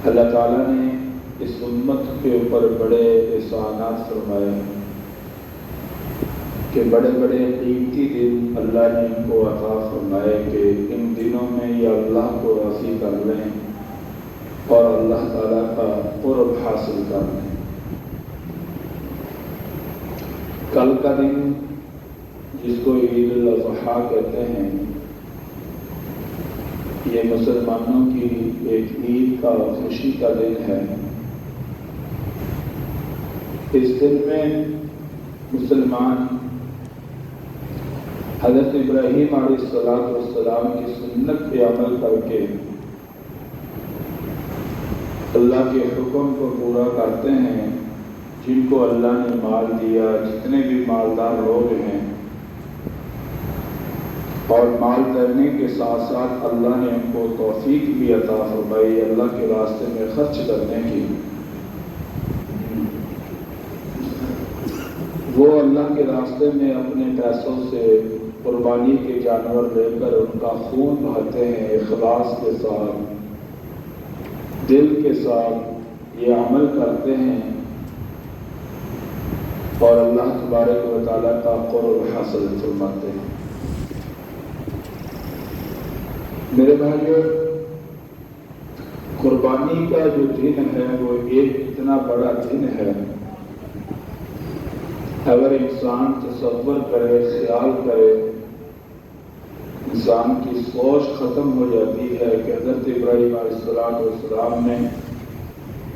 اللہ تعالیٰ نے اس امت کے اوپر بڑے احسانات فرمائے کہ بڑے بڑے قیمتی دن اللہ نے ان کو عطا فرمائے کہ ان دنوں میں یہ اللہ کو راضی کر لیں اور اللہ تعالیٰ کا قرب حاصل کر لیں۔ کل کا دن جس کو عید الاضحیٰ کہتے ہیں، یہ مسلمانوں کی ایک عید کا خوشی کا دن ہے۔ اس دن میں مسلمان حضرت ابراہیم علیہ السلام کی سنت پہ عمل کر کے اللہ کے حکم کو پورا کرتے ہیں۔ جن کو اللہ نے مال دیا، جتنے بھی مالدار لوگ ہیں، اور مال کرنے کے ساتھ ساتھ اللہ نے ان کو توفیق بھی عطا فرمائی اللہ کے راستے میں خرچ کرنے کی، وہ اللہ کے راستے میں اپنے پیسوں سے قربانی کے جانور لے کر ان کا خون بہاتے ہیں، اخلاص کے ساتھ، دل کے ساتھ یہ عمل کرتے ہیں اور اللہ تبارک و تعالیٰ کا قرب حاصل فرماتے ہیں۔ میرے بھائیو، قربانی کا جو دن ہے وہ ایک اتنا بڑا دن ہے، اگر انسان تصور کرے، خیال کرے، انسان کی سوچ ختم ہو جاتی ہے کہ حضرت ابراہیم علیہ السلام نے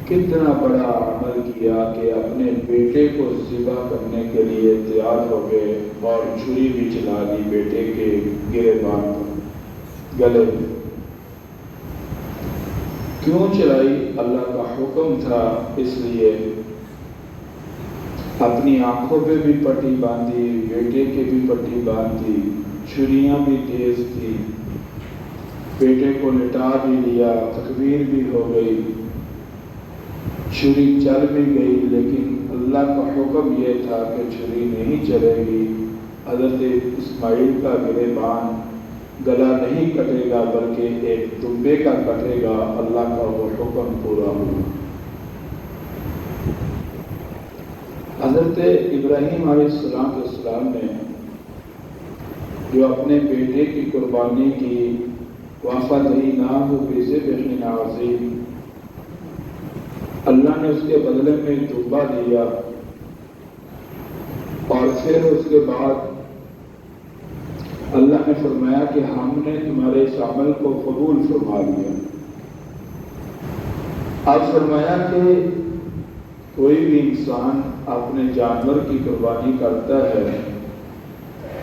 کتنا بڑا عمل کیا کہ اپنے بیٹے کو ذبح کرنے کے لیے تیار ہو گئے اور چھری بھی چلا دی بیٹے کے گریبان پر، گلے میں۔ کیوں چلائی؟ اللہ کا حکم تھا، اس لیے اپنی آنکھوں پہ بھی پٹی باندھی، بیٹے کے بھی پٹی باندھی، چھریاں بھی تیز تھی، بیٹے کو لٹا بھی لیا، تکبیر بھی ہو گئی، چھری چل بھی گئی، لیکن اللہ کا حکم یہ تھا کہ چھری نہیں چلے گی، حضرت اسماعیل کا گریبان گلا نہیں کٹے گا بلکہ ایک دمبے کا کٹے گا۔ اللہ کا وہ حکم پورا ہوا۔ حضرت ابراہیم علیہ السلام نے جو اپنے بیٹے کی قربانی کی، وَفَدَيْنَاهُ بِذِبْحٍ عَظِيمٍ، اللہ نے اس کے بدلے میں دمبا دیا، اور پھر اس کے بعد اللہ نے فرمایا کہ ہم نے تمہارے اس عمل کو قبول فرما لیا۔ اب فرمایا کہ کوئی بھی انسان اپنے جانور کی قربانی کرتا ہے،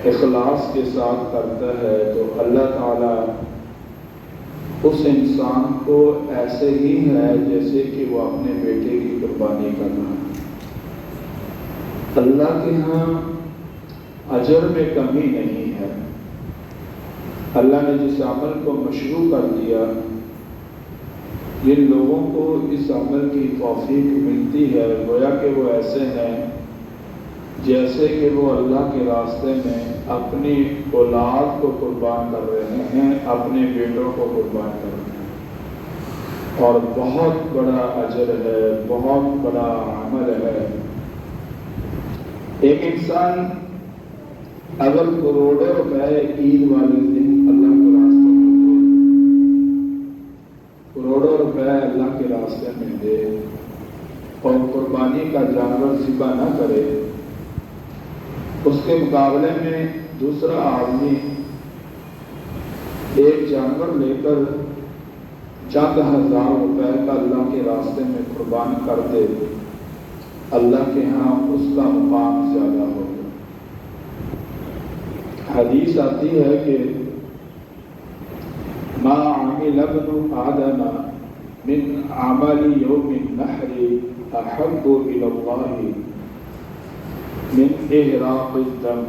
اخلاص کے ساتھ کرتا ہے، تو اللہ تعالیٰ اس انسان کو ایسے ہی ہے جیسے کہ وہ اپنے بیٹے کی قربانی کر رہا ہے۔ اللہ کے ہاں اجر میں کمی نہیں ہے۔ اللہ نے جس عمل کو مشروع کر دیا، جن لوگوں کو اس عمل کی توفیق ملتی ہے، گویا کہ وہ ایسے ہیں جیسے کہ وہ اللہ کے راستے میں اپنی اولاد کو قربان کر رہے ہیں، اپنے بیٹوں کو قربان کر رہے ہیں، اور بہت بڑا اجر ہے، بہت بڑا عمل ہے۔ ایک انسان اگر کروڑوں روپے عید والے دن اللہ کے راستے میں دے، کروڑوں روپے اللہ کے راستے میں دے اور قربانی کا جانور ذبح نہ کرے، اس کے مقابلے میں دوسرا آدمی ایک جانور لے کر چند ہزار روپے کا اللہ کے راستے میں قربان کر دے، اللہ کے ہاں اس کا مقام زیادہ ہوگا۔ حدیث آتی ہے کہ ما عمل ابن آدم من عمل یوم النحر احب الى اللہ من احراق الدم،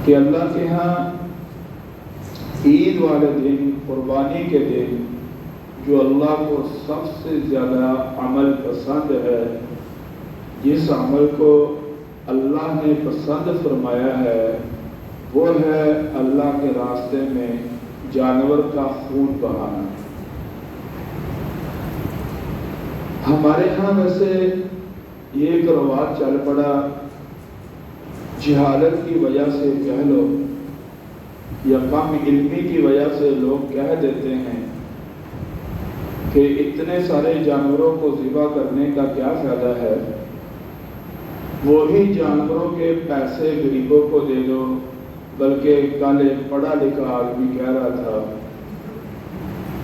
کہ اللہ کے ہاں عید والے دن، قربانی کے دن، جو اللہ کو سب سے زیادہ عمل پسند ہے، جس عمل کو اللہ نے پسند فرمایا ہے، وہ ہے اللہ کے راستے میں جانور کا خون بہانا۔ ہمارے ہاں ویسے یہ ایک رواج چل پڑا، جہالت کی وجہ سے کہہ لو یا کم علمی کی وجہ سے لوگ کہہ دیتے ہیں کہ اتنے سارے جانوروں کو ذبح کرنے کا کیا فائدہ ہے، وہی جانوروں کے پیسے غریبوں کو دے دو۔ بلکہ کل ایک پڑھا لکھا آدمی کہہ رہا تھا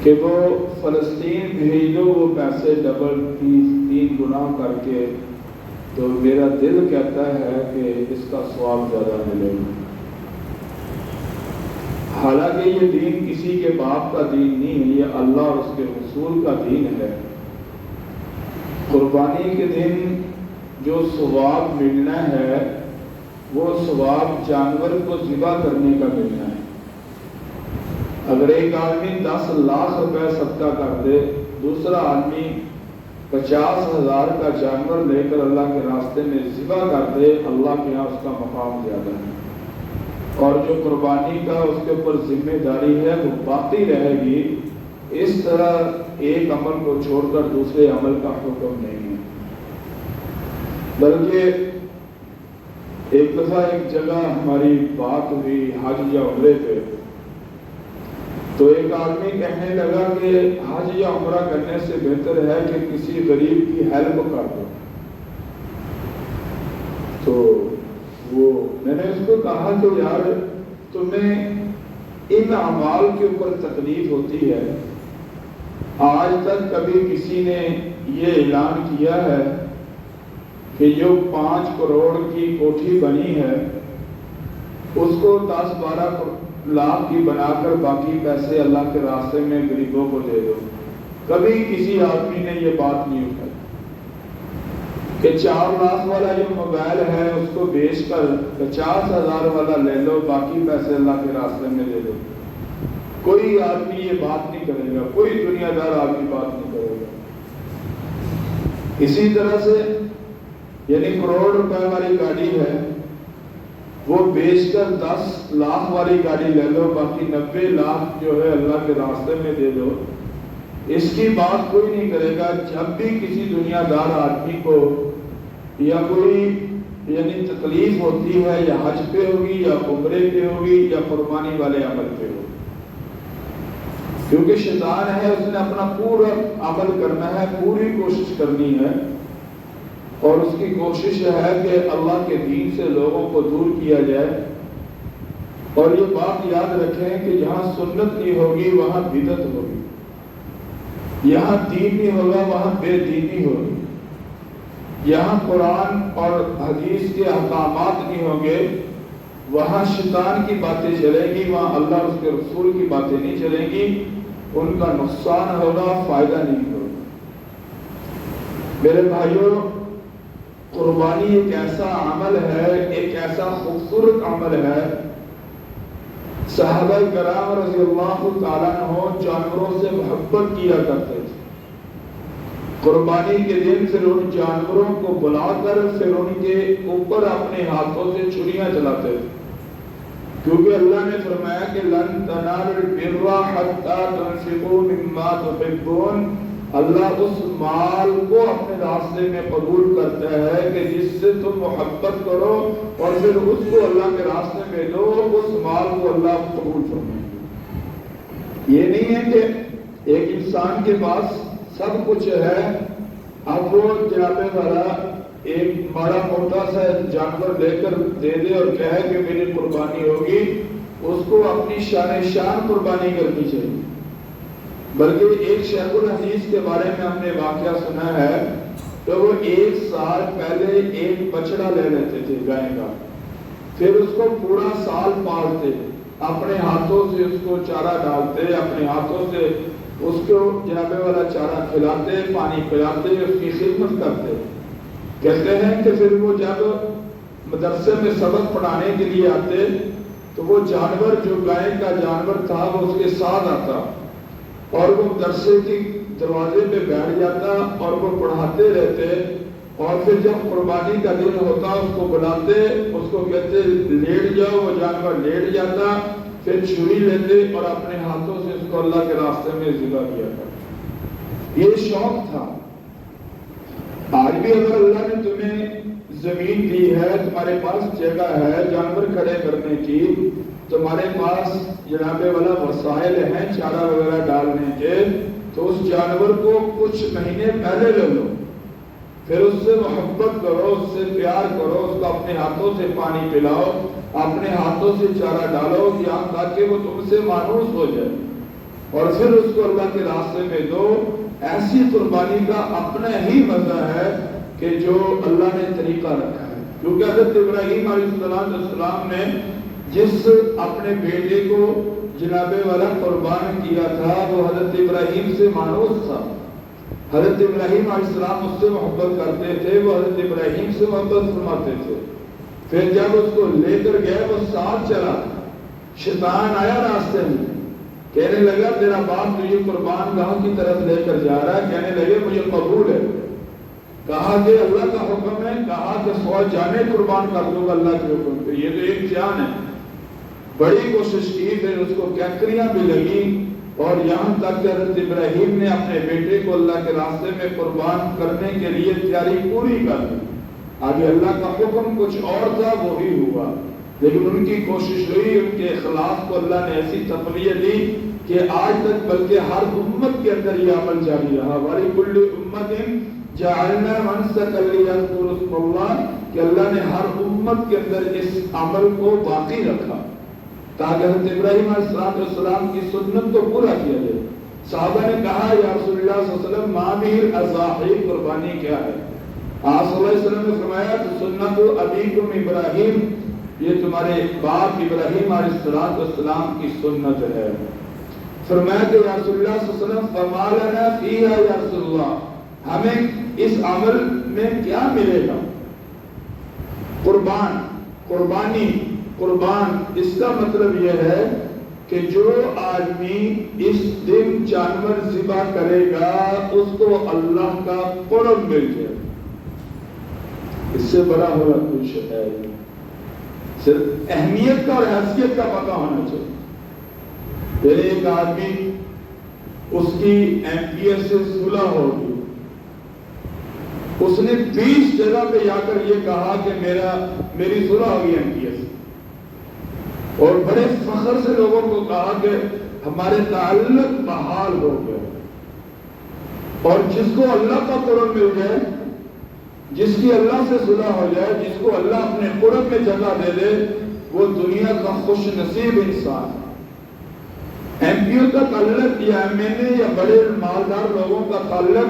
کہ وہ فلسطین بھیج دو وہ پیسے ڈبل 3 گنا کر کے، تو میرا دل کہتا ہے کہ اس کا ثواب زیادہ ملے گا۔ حالانکہ یہ دین کسی کے باپ کا دین نہیں ہے، یہ اللہ اور اس کے رسول کا دین ہے۔ قربانی کے دن جو ثواب ملنا ہے وہ ثواب جانور کو ذبح کرنے کا ملنا ہے۔ اگر ایک آدمی 10 لاکھ روپے صدقہ کر دے، دوسرا آدمی 50,000 کا جانور لے کر اللہ کے راستے میں ذبح کر دے، اللہ کے یہاں اس کا مقام زیادہ ہے، اور جو قربانی کا اس کے اوپر ذمہ داری ہے وہ باقی رہے گی۔ اس طرح ایک عمل کو چھوڑ کر دوسرے عمل کا حکم نہیں ہے۔ بلکہ ایک دفعہ ایک جگہ ہماری بات ہوئی حج یا عمرے پہ، تو ایک آدمی کہنے لگا کہ حج یا عمرہ کرنے سے بہتر ہے کہ کسی غریب کی ہیلپ کر دو۔ تو میں نے اس کو کہا کہ یار تمہیں ان اعمال کے اوپر تکلیف ہوتی ہے، آج تک کبھی کسی نے یہ اعلان کیا ہے کہ جو 5 کروڑ کی کوٹھی بنی ہے اس کو 10-12 لاکھ کی بنا کر باقی پیسے اللہ کے راستے میں غریبوں کو دے دو؟ کبھی کسی آدمی نے یہ بات نہیں اٹھائی کہ 4 لاکھ والا جو موبائل ہے اس کو بیچ کر 50,000 والا لے لو، باقی پیسے اللہ کے راستے میں دے دو۔ کوئی آدمی یہ بات نہیں کرے گا، کوئی دنیا دار آدمی بات نہیں کرے گا۔ اسی طرح سے یعنی کروڑ روپے والی گاڑی ہے وہ بیچ کر 10 لاکھ والی گاڑی لے لو، باقی 90 لاکھ جو ہے اللہ کے راستے میں دے دو، اس کی بات کوئی نہیں کرے گا۔ جب بھی کسی دنیا دار آدمی کو یا کوئی یعنی تکلیف ہوتی ہے، یا حج پہ ہوگی یا عمرے پہ ہوگی یا قربانی والے عمل پہ ہوگی، کیونکہ شیطان ہے، اس نے اپنا پورا عمل کرنا ہے، پوری کوشش کرنی ہے، اور اس کی کوشش ہے کہ اللہ کے دین سے لوگوں کو دور کیا جائے۔ اور یہ بات یاد رکھیں کہ جہاں سنت نہیں ہوگی وہاں بدعت ہوگی، یہاں دین نہیں ہوگا وہاں بے دینی ہوگی، یہاں قرآن اور حدیث کے احکامات نہیں ہوں گے وہاں شیطان کی باتیں چلیں گی، وہاں اللہ اور اس کے رسول کی باتیں نہیں چلیں گی، ان کا نقصان ہوگا، فائدہ نہیں ہوگا۔ میرے بھائیوں، قربانی ایک ایسا عمل ہے، ایک ایسا خوبصورت عمل ہے۔ صحابہ کرام رضی اللہ تعالیٰ عنہ جانوروں سے محبت کیا کرتے تھے۔ قربانی کے دن پھر ان جانوروں کو بلا کر پھر ان کے اوپر اپنے ہاتھوں سے چھریاں چلاتے تھے، کیونکہ اللہ نے فرمایا کہ لن تنالوا البر حتى تنفقوا مما تحبون۔ اللہ اس مال کو اپنے راستے میں قبول کرتا ہے کہ جس سے تم محبت کرو اور پھر اس کو اللہ کے راستے میں دو، اس مال کو اللہ قبول فرمائے۔ یہ نہیں ہے کہ ایک انسان کے پاس سب کچھ ہے، اب وہ جناب والا ایک بڑا موٹا سا جانور لے کر دے دے اور کہے کہ میری قربانی ہوگی، اس کو اپنی شان قربانی کرنی چاہیے۔ بلکہ ایک شیخ الحدیث کے بارے میں ہم نے واقعہ سنا ہے کہ وہ 1 سال پہلے ایک بچڑا لے لیتے تھے گائے کا، پھر اس کو پورا سال پالتے، اپنے ہاتھوں سے اس کو چارہ ڈالتے، اپنے ہاتھوں سے اس کو جناب والا چارہ کھلاتے، پانی پلاتے، اس کی خدمت کرتے۔ کہتے ہیں کہ پھر وہ جب مدرسے میں سبق پڑھانے کے لیے آتے تو وہ جانور جو گائے کا جانور تھا وہ اس کے ساتھ آتا اور وہ مدرسے کی دروازے پہ بیٹھ جاتا اور وہ پڑھاتے رہتے، اور پھر جب قربانی کا دن ہوتا اس کو بلاتے، اس کو کہتے لیٹ جاؤ، وہ جانور لیٹ جاتا، پھر چھری لیتے اور اپنے ہاتھوں سے اس کو اللہ کے راستے میں ذبح کیا کرتے۔ یہ شوق تھا، آج بھی اگر اللہ نے تمہیں زمین دی ہے، تمہارے پاس جگہ ہے جانور کھڑے کرنے کی، تمہارے پاس جناب والا وسائل ہیں چارہ وغیرہ ڈالنے کے، تو اس جانور کو کچھ مہینے پہلے لے لو، پھر اس سے محبت کرو، اس سے پیار کرو، اس کو اپنے ہاتھوں سے پانی پلاؤ، اپنے ہاتھوں سے چارہ ڈالو، یہاں تاکہ وہ تم سے مانوس ہو جائے، اور پھر اس کو اللہ کے راستے میں دو۔ ایسی قربانی کا اپنا ہی مزہ ہے کہ جو اللہ نے طریقہ رکھا ہے، کیونکہ حضرت ابراہیم علیہ السلام نے جس اپنے بیٹے کو جناب والا قربان کیا تھا وہ حضرت ابراہیم سے مانوس تھا، حضرت ابراہیم علیہ السلام اس سے محبت کرتے تھے، وہ حضرت ابراہیم سے محبت فرماتے تھے۔ پھر جب اس کو لے کر گئے وہ ساتھ چلا، شیطان آیا راستے میں، کہنے لگا تیرا باپ تجھے قربان گاہ کی طرف لے کر جا رہا ہے، کہنے لگے مجھے قبول ہے، کہا کہ اللہ کا حکم ہے، کہا کہ 100 جانیں قربان کر دوں گا اللہ کے حکم پہ، یہ تو ایک جان ہے۔ بڑی کوشش کی، پھر اس کو کیکریاں بھی لگی، اور یہاں تک کہ حضرت ابراہیم نے اپنے بیٹے کو اللہ کے راستے میں قربان کرنے کے لیے تیاری پوری کر دی۔ آگے اللہ کا حکم کچھ اور تھا، وہی ہوا، لیکن ان کی کوشش ہوئی، ان کے اخلاص کو اللہ نے ایسی تقویت دی کہ آج تک بلکہ ہر امت کے اندر یہ عمل جاری رہا۔ وَلِكُلِّ أُمَّةٍ جَعَلْنَا مَنسَكًا لِيَذْكُرُوا اسْمَ اللَّهِ، کہ اللہ نے ہر امت کے اندر اس عمل کو باقی رکھا تاکہ حضرت ابراہیم علیہ السلام کی سنت کو پورا کیا جائے۔ صحابہ نے کہا یا رسول اللہ صلی اللہ علیہ وسلم ما بہ الاضاحی، قربانی کیا ہے؟ آپ صلی اللہ علیہ وسلم نے فرمایا کہ سنت ابیکم ابراہیم، یہ تمہارے باپ ابراہیم علیہ السلام کی سنت ہے۔ فرمایا کہ یا رسول اللہ صلی اللہ علیہ وسلم فما لنا فیہا یا رسول اللہ، ہمیں اس عمل میں کیا ملے گا؟ قربانی، اس کا مطلب یہ ہے کہ جو آدمی اس دن جانور ذبح کرے گا اس کو اللہ کا قرب مل جائے، اس سے بڑا ہوا کچھ ہے؟ صرف اہمیت کا اور حیثیت کا پتہ ہونا چاہیے۔ پھر ایک آدمی اس کی ایم پی ایس سے صلح ہوگی، اس نے 20 جگہ پہ جا کر یہ کہا کہ میری صلح ہوگی ایم پی ایس، اور بڑے فخر سے لوگوں کو کہا کہ ہمارے تعلق بحال ہو گیا۔ اور جس کو اللہ کا قرب مل جائے، جس کی اللہ سے صلح ہو جائے، جس کو اللہ اپنے قرب میں جگہ دے دے، وہ دنیا کا خوش نصیب انسان ہے۔ ایم پی او کا تعلق یا ایم این اے یا بڑے مالدار لوگوں کا تعلق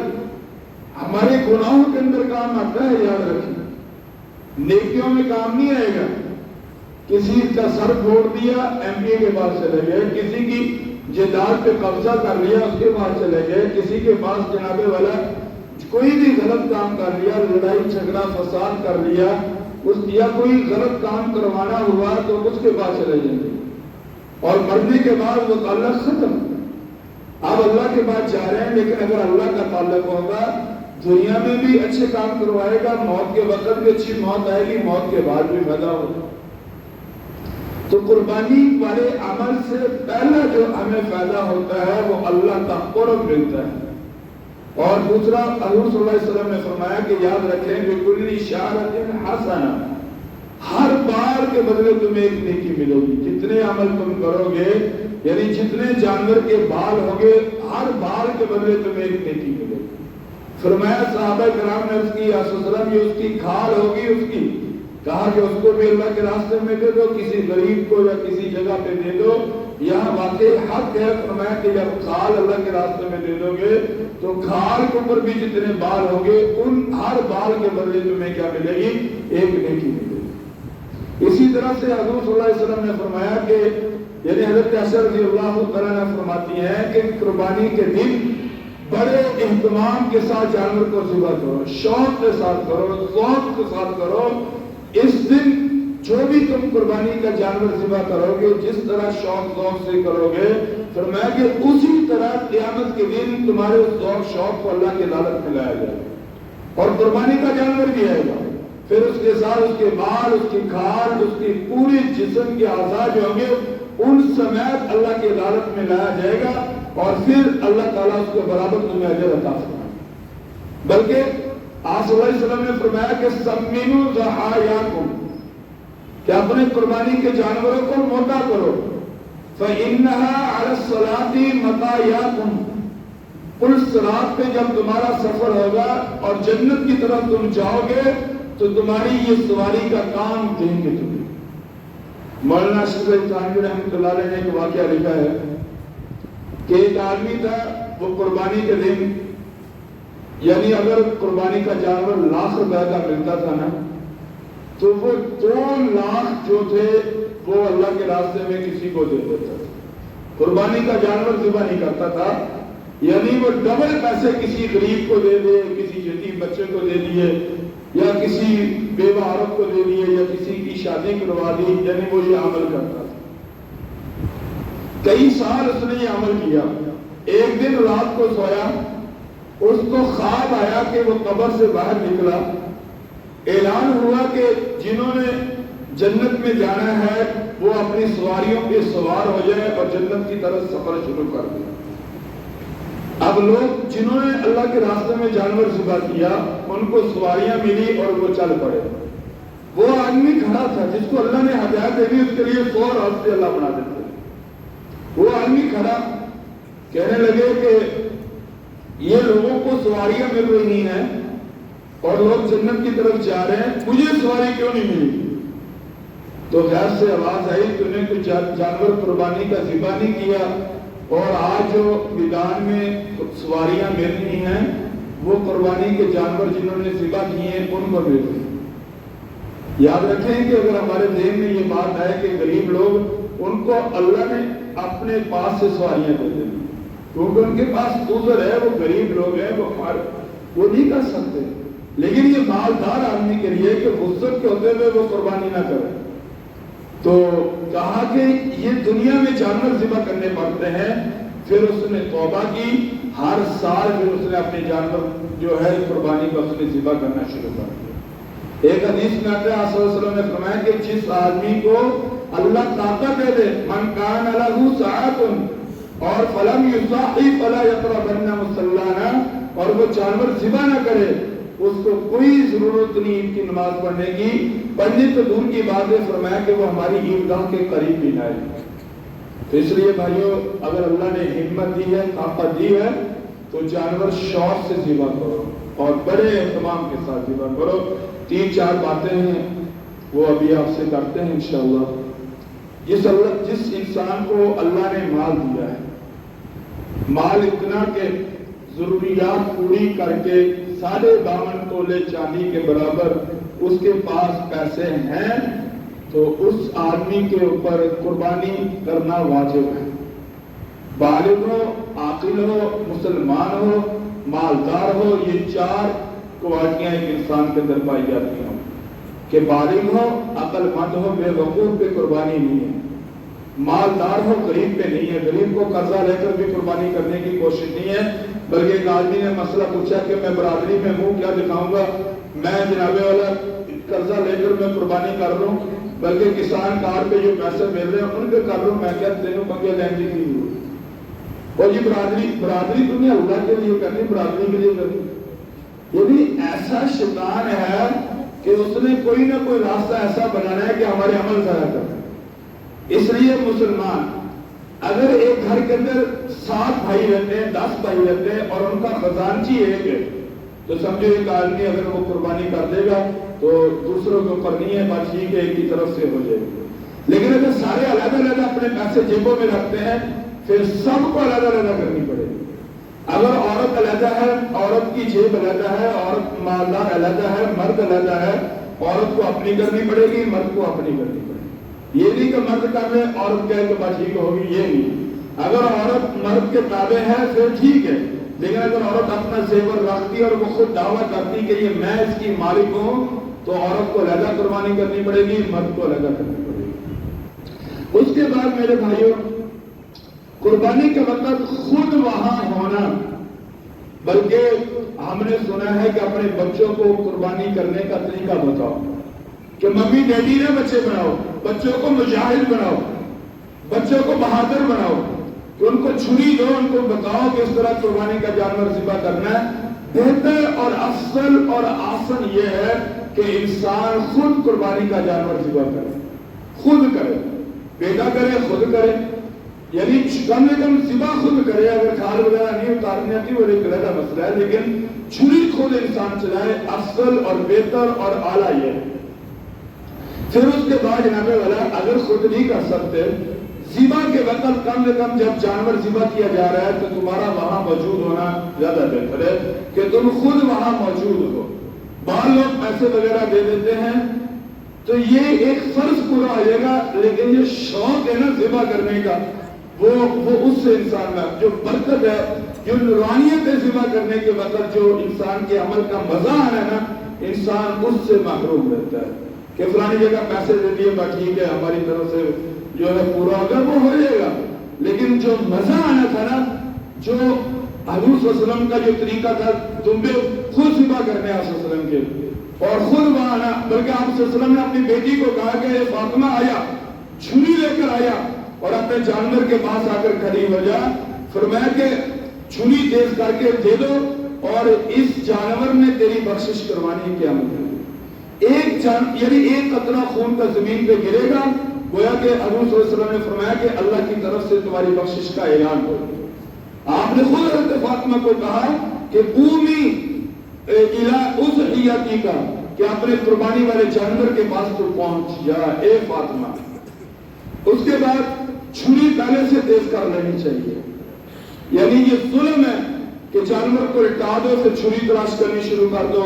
ہمارے گناہوں کے اندر کام آتا ہے، یاد رکھیں، نیکیوں میں کام نہیں آئے گا۔ کسی کا سر پھوڑ دیا، ایم پی اے کے پاس چلے گئے، کسی کی جائیداد پہ قبضہ کر لیا، اس کے پاس چلے گئے، کسی کے پاس جناب والا کوئی بھی غلط کام کر لیا، لڑائی جھگڑا فساد کر لیا، یا کوئی غلط کام کروانا ہوا تو اس کے پاس چلے جائیں گے، اور مرنے کے بعد وہ تعلق ختم۔ اب اللہ کے پاس جا رہے ہیں، لیکن اگر اللہ کا تعلق ہوگا دنیا میں بھی اچھے کام کروائے گا، موت کے وقت بھی اچھی موت آئے گی، موت کے بعد بھی فائدہ ہوگا۔ تو قربانی والے عمل سے پہلا جو ہمیں فائدہ ہوتا ہے وہ اللہ کا قرب ملتا ہے۔ اور دوسرا حضور صلی اللہ علیہ وسلم نے فرمایا کہ یاد رکھیں بِكُلِّ شَعْرَةٍ حَسَنَةٍ، ہر بال کے بدلے تمہیں ایک نیکی ملے گی۔ جتنے عمل تم کرو گے، یعنی جتنے جانور کے بال ہوگے، ہر بال کے بدلے تمہیں ایک نیکی ملے گی۔ فرمایا صحابہ کرام نے اس کی یا وسلم یہ اس کی کھال ہوگی، اس کی کہا کہ اس کو بھی اللہ کے راستے میں دے دو، کسی غریب کو یا کسی جگہ پہ دے دو، یہاں واقعی حق ہے۔ فرمایا کہ جب کھال اللہ کے راستے میں دے دو گے تو کھال کے اوپر بھی جتنے بال ہوں گے ان ہر بال کے بدلے تمہیں کیا ملے گی؟ ایک نیکی ملے گی۔ اسی طرح سے حضور صلی اللہ علیہ وسلم نے فرمایا کہ یعنی حضرت عائشہ رضی اللہ تعالیٰ عنہ فرماتی ہیں کہ قربانی کے دن بڑے اہتمام کے ساتھ جانور کو ذبح کرو، شوق کے ساتھ کرو، ذوق کے ساتھ کرو۔ اس دن جو بھی تم قربانی کا جانور ذبح کرو گے، جس طرح شوق ذوق سے کرو گے، فرمایا کہ اسی طرح قیامت کے دن تمہارے اس ذوق شوق کو اللہ کی عدالت میں لایا جائے گا، اور قربانی کا جانور بھی آئے گا، پھر اس کے ساتھ اس کے بال، اس کی کھال، اس کی پوری جسم کے اعضاء جو ہوں گے ان سمیت اللہ کی عدالت میں لایا جائے گا، اور پھر اللہ تعالیٰ اس کو برابر تمہیں اجر عطا فرمائے گا۔ بلکہ آپ صلی اللہ علیہ وسلم نے فرمایا کہ سمنوا ضحایاکم، کہ اپنے قربانی کے جانوروں کو موٹا کرو، فإنها على الصلاة مطاياكم، پل صراط پہ جب تمہارا سفر ہوگا اور جنت کی طرف تم جاؤ گے تو تمہاری یہ سواری کا کام دیں گے تمہیں۔ مولانا اشرف علی تھانوی رحمۃ اللہ علیہ نے ایک واقعہ لکھا ہے کہ ایک آدمی تھا، وہ قربانی کے دن، یعنی اگر قربانی کا جانور 1,00,000 روپے کا ملتا تھا نا، تو وہ 2,00,000 جو تھے وہ اللہ کے راستے میں کسی کو دے دیتا تھا۔ قربانی کا جانور ذبح نہیں کرتا تھا، یعنی وہ ڈبل پیسے کسی غریب کو دے دے، کسی یتیم بچے کو دے دیے، یا کسی بیوہ عورت کو دے دیے، یا کسی کی شادی کروا دی، یعنی وہ یہ عمل کرتا تھا۔ کئی سال اس نے یہ عمل کیا۔ ایک دن رات کو سویا، اس کو خواب آیا کہ وہ قبر سے باہر نکلا، اعلان ہوا کہ جنہوں نے جنت میں جانا ہے وہ اپنی سواریوں پہ سوار ہو جائے اور جنت کی طرف سفر شروع کر دیا۔ اب لوگ جنہوں نے اللہ کے راستے میں جانور ذبح کیا ان کو سواریاں ملی اور وہ چل پڑے۔ وہ آدمی کھڑا تھا جس کو اللہ نے ہدایت دے دی، اس کے لیے 100 راستے اللہ بنا دیتے۔ وہ آدمی کھڑا، کہنے لگے کہ یہ لوگوں کو سواریاں مل رہی ہیں اور لوگ جنت کی طرف جا رہے ہیں، مجھے سواری کیوں نہیں ملی؟ تو غیر سے آواز آئی، تو نے کوئی جانور قربانی کا ذبح نہیں کیا، اور آج جو میدان میں سواریاں مل رہی ہیں وہ قربانی کے جانور جنہوں نے ذبح کیے ہیں ان کو مل رہی ہیں۔ یاد رکھیں کہ اگر ہمارے ذہن میں یہ بات ہے کہ غریب لوگ، ان کو اللہ نے اپنے پاس سے سواریاں دے دیں، کیونکہ ان کے پاس عذر ہے، وہ غریب لوگ ہیں، وہ نہیں کر سکتے، لیکن یہ مالدار آدمی کے لیے کہ وسعت کے ہوتے ہوئے وہ قربانی نہ کرے، تو کہا کہ یہ دنیا میں جانور ذبح کرنے پڑتے ہیں۔ پھر اس نے توبہ کی، ہر سال پھر اس نے اپنے جانور جو ہے قربانی کا اس نے ذبح کرنا شروع کر دیا۔ ایک حدیث میں آتا ہے، آپ صلی اللہ علیہ وسلم نے فرمایا کہ جس آدمی کو اللہ طاقت دے دے، من کان لہ ساعۃ اور فلم یضحی فلا یقربن مصلانا، اور وہ جانور ذبح نہ کرے، اس کو کوئی ضرورت نہیں ان کی نماز پڑھنے کی، پڑھنے تو دور کی بات ہے، فرمایا کہ وہ ہماری عیدگاہ کے قریب بھی نہ آئے۔ تو اس لیے بھائیو، اگر اللہ نے ہمت دی ہے، طاقت دی ہے، تو جانور شوق سے ذبح کرو اور بڑے اہتمام کے ساتھ ذبح کرو۔ 3-4 باتیں ہیں وہ ابھی آپ سے کرتے ہیں انشاءاللہ۔ جس انسان کو اللہ نے مال دیا ہے، مال اتنا کہ ضروریات پوری کر کے 52 تولے چاندی کے برابر اس کے پاس پیسے ہیں، تو اس آدمی کے اوپر قربانی کرنا واجب ہے۔ بالغ ہو، عاقل ہو، مسلمان ہو، مالدار ہو، یہ 4 کوالٹیاں ایک انسان کے اندر پائی جاتی ہیں کہ بالغ ہو، عقل مند ہو، بے وقوف پہ قربانی نہیں ہے، مالدار ہو، غریب پہ نہیں ہے، غریب کو قرضہ لے کر بھی قربانی کرنے کی کوشش نہیں ہے، بلکہ ایک آدمی نے مسئلہ پوچھا کہ میں برادری میں منہ کیا دکھاؤں گا، میں جناب والا قرضہ لے کر میں قربانی کر رہا ہوں، بلکہ کسان کار پہ جو پیسے مل رہے ہیں ان پہ کر رہا ہوں، میں کیا تینوں پنگے لینے کی ضرورت؟ اور یہ برادری تو نہیں اللہ کے لیے کرنی، برادری کے لیے کرنی۔ یعنی ایسا شیطان ہے کہ اس نے کوئی نہ کوئی راستہ ایسا بنانا ہے کہ ہمارے عمل ضائع کرے۔ اس لیے مسلمان اگر ایک گھر کے اندر 7 بھائی رہتے ہیں، 10 بھائی رہتے ہیں اور ان کا خزانچی ایک ہے، تو سمجھو ایک آدمی اگر وہ قربانی کر دے گا تو دوسروں کے اوپر نہیں ہے، بات ٹھیک ہے، ایک کی طرف سے ہو جائے گی۔ لیکن اگر سارے علیحدہ علیحدہ اپنے پیسے جیبوں میں رکھتے ہیں پھر سب کو علیحدہ علیحدہ کرنی پڑے گی۔ اگر عورت علیحدہ ہے، عورت کی جیب علیحدہ ہے، عورت مالدار علیحدہ ہے، مرد علیحدہ ہے، عورت کو اپنی کرنی پڑے گی، مرد کو اپنی کرنی پڑے گی۔ یہ نہیں کہ مرد کر رہے عورت کہے کہ بات ٹھیک ہوگی، یہ نہیں۔ اگر عورت مرد کے تابع ہے پھر ٹھیک ہے، لیکن اگر عورت اپنا زیور رکھتی اور وہ خود دعویٰ کرتی کہ یہ میں اس کی مالک ہوں، تو عورت کو علیحدہ قربانی کرنی پڑے گی، مرد کو علیحدہ کرنی پڑے گی۔ اس کے بعد میرے بھائیوں، قربانی کا مطلب خود وہاں ہونا، بلکہ ہم نے سنا ہے کہ اپنے بچوں کو قربانی کرنے کا طریقہ بتاؤ، کہ ممی ڈیڈی نے بچے بناؤ، بچوں کو مجاہد بناؤ، بچوں کو بہادر بناؤ، کہ ان کو چھری دو، ان کو بتاؤ کہ اس طرح قربانی کا جانور ذبح کرنا ہے، بہتر اور افضل اور آسن یہ ہے کہ انسان خود قربانی کا جانور ذبح کرے، خود کرے، بیٹا کرے، خود کرے، یعنی کم سے کم ذبح خود کرے۔ اگر کھال وغیرہ نہیں اتارنی آتی وہ ایک الگ مسئلہ ہے، لیکن چھری خود انسان چلائے، افضل اور بہتر اور اعلیٰ یہ ہے۔ پھر اس کے بعد جناب والا اگر خود نہیں کر سکتے، ذبح کے وقت کم سے کم جب جانور ذبح کیا جا رہا ہے تو تمہارا وہاں موجود ہونا زیادہ بہتر ہے کہ تم خود وہاں موجود ہو۔ بعض لوگ پیسے وغیرہ دے دیتے ہیں تو یہ ایک فرض پورا ہو جائے گا، لیکن یہ شوق ہے نا ذبح کرنے کا، وہ اس سے انسان کا جو برکت ہے، جو نورانیت ہے ذبح کرنے کے وقت جو انسان کے عمل کا مزہ آنا ہے نا، انسان اس سے محروم رہتا ہے کہ فلانی جگہ پیسے دے دیے با ٹھیک ہے ہماری طرف سے جو ہے پورا ہوگا، وہ ہو جائے گا، لیکن جو مزہ آنا تھا نا، جو حضور صلی اللہ علیہ وسلم کا جو طریقہ تھا، تم بھی خود ذبح کرنے آپ صلی اللہ علیہ وسلم کے اور خود وہاں آنا، بلکہ آپ صلی اللہ علیہ وسلم نے اپنی بیٹی کو کہا کہ یہ فاطمہ آیا، چھری لے کر آیا اور اپنے جانور کے پاس آ کر کھڑی ہو جا، فرمایا کہ چھری تیز کر کے دے دو اور اس جانور نے تیری بخشش کروانی کیا مطلب یعنی ایک قطرہ خون کا زمین پہ گرے گا، گویا کہ حضور صلی اللہ علیہ وسلم نے فرمایا کہ اللہ کی طرف سے تمہاری بخشش کا اعلان ہو۔ آپ نے خود حضرت فاطمہ کو کہا کہ قومی الی اضحیتی کا، کہ اپنے قربانی والے جانور کے پاس تو پہنچ جا اے فاطمہ۔ اس کے بعد چھری پہلے سے تیز کر لینی چاہیے، یعنی یہ ظلم ہے کہ جانور کو لٹا دو پھر چھری تلاش کرنی شروع کر دو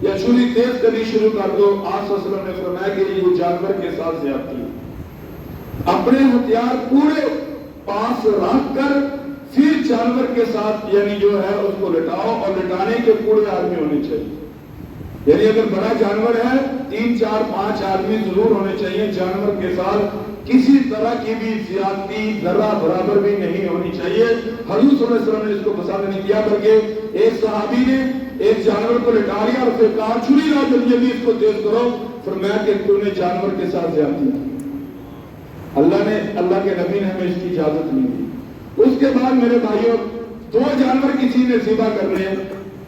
یا چھری تیز کرنی شروع کر دو۔ آپ صلی اللہ علیہ وسلم نے فرمایا کہ یہ جانور کے ساتھ زیادتی ہے۔ اپنے ہتھیار پورے پاس رکھ کر پھر جانور کے ساتھ یعنی جو ہے اس کو لٹاؤ، اور لٹانے کے پورے آدمی ہونے چاہیے، یعنی اگر بڑا جانور ہے 3 4 5 آدمی ضرور ہونے چاہیے جانور کے ساتھ، کسی طرح کی بھی زیادتی ذرہ برابر بھی نہیں ہونی چاہیے۔ حضور صلی اللہ علیہ وسلم نے اس کو پسند نہیں کیا، بلکہ ایک صحابی نے ایک جانور کو لٹا لیا اور پھر کہا چھری لاؤ جلدی جلدی اس کو تیز کرو، فرمایا کہ تو نے جانور کے ساتھ زیادتی کی۔ اللہ کے نبی نے ہمیں اس کی اجازت نہیں دی۔ اس کے بعد میرے بھائیوں 2 جانور کسی نے ذبح کرنے،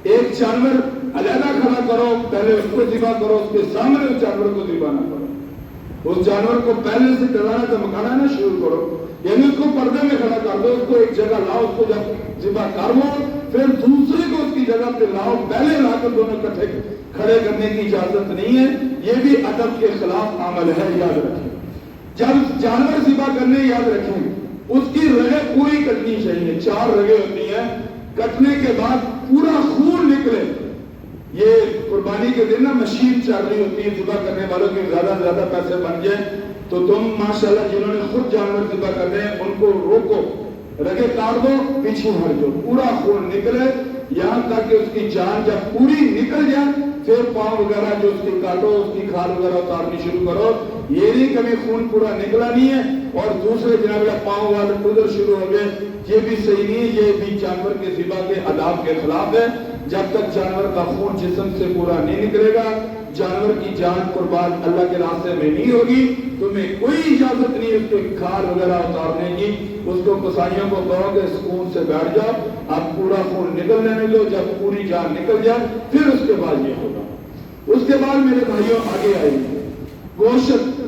ایک جانور علیحدہ کھڑا کرو، پہلے اس کو ذبح کرو، اس کے سامنے اس جانور کو ذبح نہ کرو، اس جانور کو پہلے سے ڈرانا دھمکانا نہ شروع کرو، یعنی اس کو پردے میں کھڑا کر دو، اس کو ایک جگہ لاؤ، اس کو جب ذبح کر لو پھر دوسرے کو اس کی جگہ پہ لاؤ، پہلے لا کر دونوں کٹھے کھڑے کرنے کی اجازت نہیں ہے، یہ بھی ادب کے خلاف عمل ہے، یاد رکھیں۔ جب جانور ذبح کرنے یاد رکھیں اس کی رگیں پوری کٹنی چاہیے، 4 رگیں ہوتی ہیں، کٹنے کے بعد پورا خون نکلے۔ یہ قربانی کے دن نا مشین چل رہی ہوتی ہے ذبح کرنے والوں کے زیادہ سے زیادہ پیسے بن جائیں، تو تم ماشاءاللہ جنہوں نے خود جانور ذبح کرنے ہیں ان کو روکو، رگیں کاٹ دو، پیچھے ہٹ جاؤ، پورا خون نکلے، یہاں تک کہ اس کی جان جب پوری نکل جائے پھر پاؤں وغیرہ جو اس کی کاٹو، اس کی کھال وغیرہ اتارنی شروع کرو۔ یہ نہیں کبھی خون پورا نکلا نہیں ہے اور دوسرے جناب پاؤں والے ادھر شروع ہو گئے، یہ بھی صحیح نہیں، یہ بھی جانور کے ذبح کے آداب کے خلاف ہے۔ جب تک جانور کا خون جسم سے پورا نہیں نکلے گا، جانور کی جان قربان اللہ کے راستے میں نہیں ہوگی، تمہیں کوئی اجازت نہیں اس کے کھال وغیرہ اتارنے کی۔ اس کو قصائیوں کو کہو کہ سکون سے بیٹھ جاؤ، اب پورا خون نکل لینے دو، جب پوری جان نکل جائے پھر اس کے بعد یہ ہوگا۔ اس کے بعد میرے بھائیوں آگے آئے گوشت۔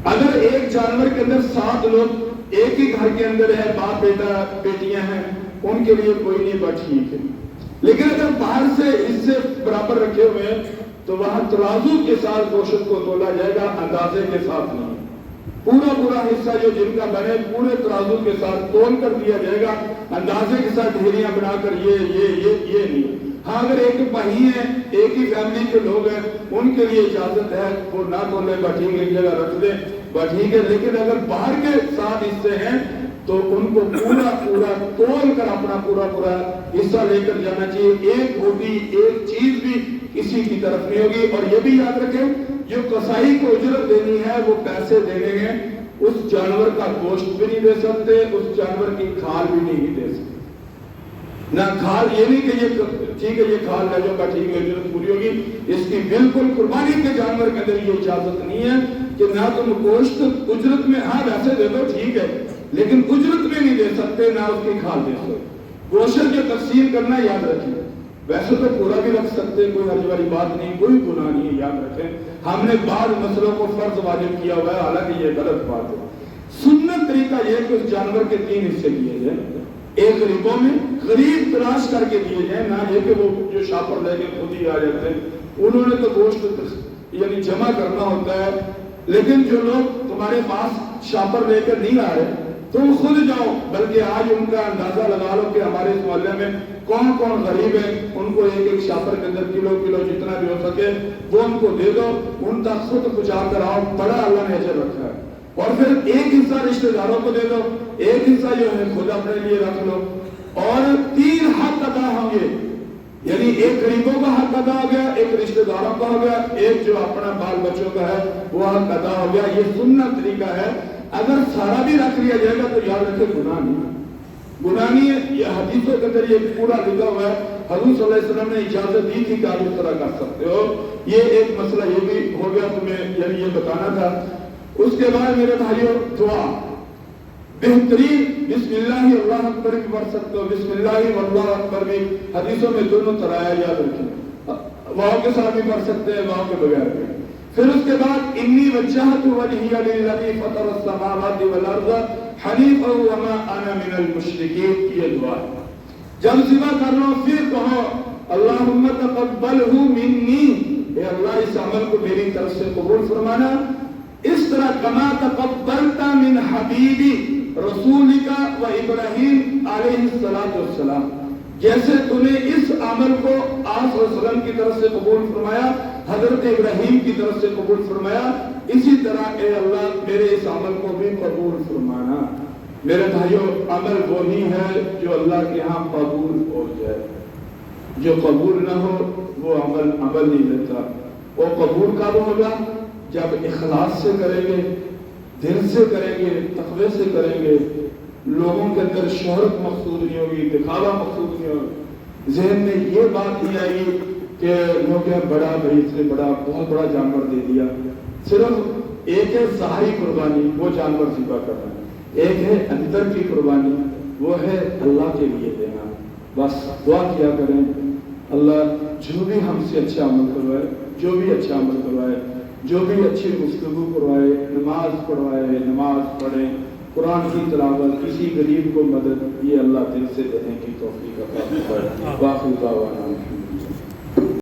اگر ایک جانور کے اندر 7 لوگ ایک ہی گھر کے اندر ہے، باپ بیٹا بیٹیاں ہیں، ان کے لیے کوئی نہیں، بات ٹھیک ہے، لیکن اگر باہر سے اس سے برابر رکھے ہوئے ہیں تو وہاں ترازو کے ساتھ گوشت کو تولا جائے گا، اندازے کے ساتھ نہیں، پورا حصہ جو جن کا بنے پورے ترازو کے ساتھ تول کر دیا جائے گا، اندازے کے ساتھ ڈھیریاں بنا کر یہ نہیں۔ ہاں اگر ایک بھائی ہیں، ایک ہی فیملی کے لوگ ہیں، ان کے لیے اجازت ہے وہ نہ تولے، بٹھیک ایک جگہ رکھ دیں، بٹھیک ہے، لیکن اگر باہر کے 7 حصے ہیں تو ان کو پورا تول کر اپنا پورا حصہ لے کر جانا چاہیے، ایک بوٹی ایک چیز بھی کسی کی طرف نہیں ہوگی۔ اور یہ بھی یاد رکھیں جو قصائی کو اجرت دینی ہے وہ پیسے دینے ہیں، اس جانور کا گوشت بھی نہیں دے سکتے، اس جانور کی کھال بھی نہیں دے سکتے، نہ کھال، یہ نہیں کہ یہ ٹھیک ہے یہ کھال لے جاؤ، ٹھیک ہے اجرت پوری ہوگی، اس کی بالکل قربانی کے جانور کے اندر یہ اجازت نہیں ہے کہ نہ تم گوشت اجرت میں، ہاں ویسے دے دو ٹھیک ہے، لیکن اجرت میں نہیں دے سکتے، نہ اس کی کھال دے سکتے۔ گوشت جو تقسیم کرنا یاد رکھیں، ویسے تو پورا بھی رکھ سکتے ہیں، کوئی حرج والی بات نہیں، کوئی گناہ نہیں ہے، یاد رکھیں ہم نے بعض مسئلوں کو فرض واجب کیا ہوا ہے، حالانکہ یہ غلط بات ہے۔ سنت طریقہ یہ کہ اس جانور کے 3 حصے کیے جائیں، ایک غریبوں میں غریب تلاش کر کے دیے جائیں، نہ یہ کہ وہ جو شاپر لے کے خود ہی آ جاتے ہیں، انہوں نے تو گوشت یعنی جمع کرنا ہوتا ہے، لیکن جو لوگ تمہارے پاس شاپر لے کر نہیں آ رہے تم خود جاؤ، بلکہ آج ان کا اندازہ لگا لو کہ ہمارے اس محلے میں کون کون غریب ہیں، ان کو ایک شاپر کے اندر کلو جتنا بھی ہو سکے وہ ان کو دے دو، ان تک خود پہنچا کر آؤ، بڑا اللہ نے اجر رکھا ہے۔ اور پھر ایک حصہ رشتہ داروں کو دے دو، ایک حصہ جو ہے خود اپنے لیے رکھ لو، اور 3 حق ادا ہوں گے، یعنی ایک غریبوں کا حق ادا ہو گیا، ایک رشتہ داروں کا ہو گیا، ایک جو اپنا بال بچوں کا ہے وہ حق ادا ہو گیا۔ یہ سنت طریقہ ہے، اگر سارا بھی رکھ لیا جائے گا تو یاد رکھے گناہ نہیں ہے۔ یہ حدیثوں کے ذریعے پورا لکھا ہوا ہے، حضور صلی اللہ علیہ وسلم نے اجازت دی تھی کہ آپ اس طرح کر سکتے ہو۔ یہ ایک مسئلہ یہ بھی ہو گیا، تمہیں یعنی یہ بتانا تھا۔ اس کے بعد میرے بھائیوں دعا بہترین بسم اللہ اللہ اکبر بھی پڑھ سکتے ہو، بسم اللہ واللہ اکبر بھی حدیثوں میں دونوں طرح ہے، یاد رکھیں، واو کے ساتھ بھی پڑھ سکتے ہیں، واو کے بغیر بھی۔ پھر اس کے بعد انی وجہت وجہی للذی فطر السماوات والارض حنیفا وما انا من المشرکین، یہ دعا ہے۔ جب ذبح کر لو پھر کہو اللہم تقبلہ منی، اے اللہ اس عمل کو میری طرف سے قبول فرمانا، اس طرح کما تقبلت من حبیبی رسولک و ابراہیم علیہ السلام، جیسے تو نے اس عمل کو آپ صلی اللہ علیہ وسلم کی طرف سے قبول فرمایا، حضرت ابراہیم کی طرف سے قبول فرمایا، اسی طرح اے اللہ میرے اس عمل کو بھی قبول فرمانا۔ میرے بھائیوں عمل وہی ہے جو اللہ کے ہاں قبول ہو جائے، جو قبول نہ ہو وہ عمل نہیں لیتا۔ وہ قبول کب ہوگا؟ جب اخلاص سے کریں گے، دل سے کریں گے، تقوی سے کریں گے، لوگوں کے اندر شہرت مقصود نہیں ہوگی، دکھاوا مقصود نہیں ہوگی، ذہن میں یہ بات نہیں آئے گی کہ لوگ بڑا بھائی سے بڑا بہت بڑا جانور دے دیا۔ صرف ایک ہے ظاہری قربانی، وہ جانور ذبح کرنا، ایک ہے اندر کی قربانی، وہ ہے اللہ کے لیے دینا۔ بس دعا کیا کریں اللہ جو بھی ہم سے اچھا عمل کروائے، جو بھی اچھا عمل کروائے، جو بھی اچھی گفتگو کروائے، نماز پڑھوائے، نماز پڑھیں، قرآن کی تلاوت، کسی غریب کو مدد، یہ اللہ دل سے دینے کی توفیق عطا فرمائے۔ باقی دعوانا